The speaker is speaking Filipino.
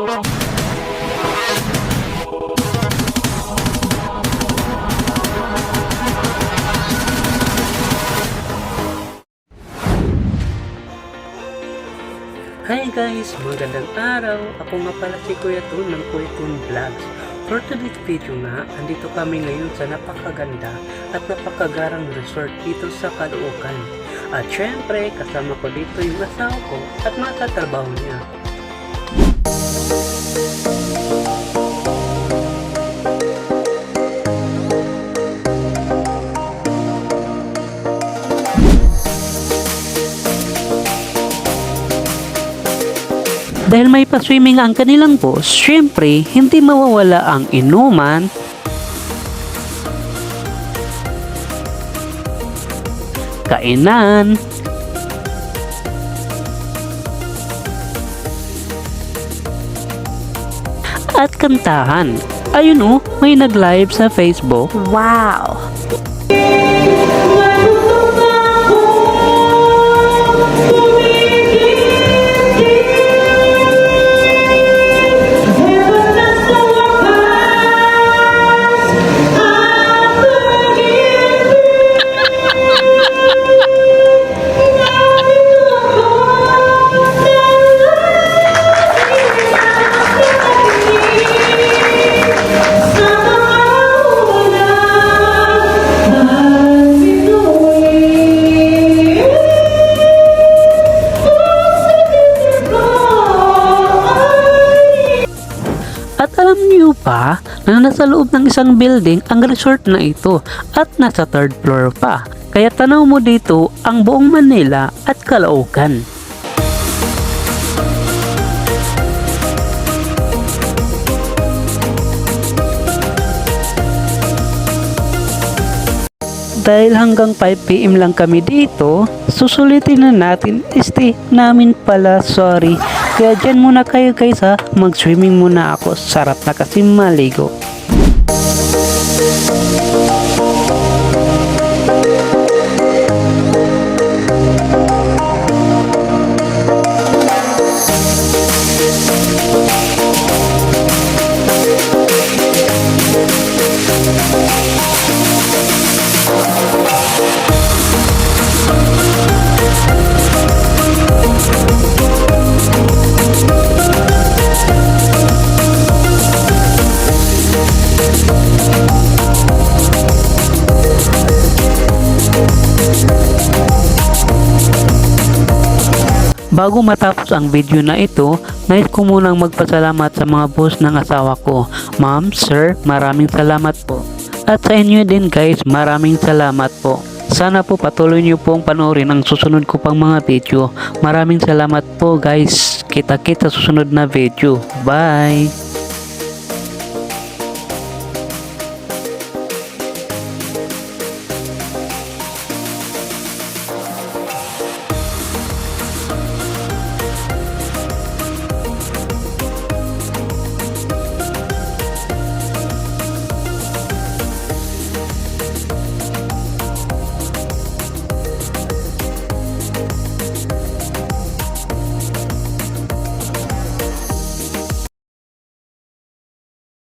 Hi guys! Magandang araw! Ako nga pala si Kuya Tun ng Kuya Tun Vlogs. For today's video nga, andito kami ngayon sa napakaganda at napakagarang resort dito sa Caloocan. At syempre, kasama ko dito yung asawa ko at mga katrabaho niya. Dahil may pa-swimming ang kanilang boss, syempre, hindi mawawala ang inuman, kainan, at kantahan. Ayun oh, may nag-live sa Facebook. Wow! At alam niyo pa na nasa loob ng isang building ang resort na ito at nasa 3rd floor pa. Kaya tanaw mo dito ang buong Manila at Caloocan. Dahil hanggang 5 PM lang kami dito, susulitin na natin stay namin pala, sorry. Kaya dyan muna kayo guys ha, mag-swimming muna ako, sarap na kasi maligo. Bago matapos ang video na ito, nais ko munang magpasalamat sa mga boss ng asawa ko. Ma'am, sir, maraming salamat po. At sa inyo din guys, maraming salamat po. Sana po patuloy niyo pong panoorin ang susunod ko pang mga video. Maraming salamat po guys. Kita-kita sa susunod na video. Bye!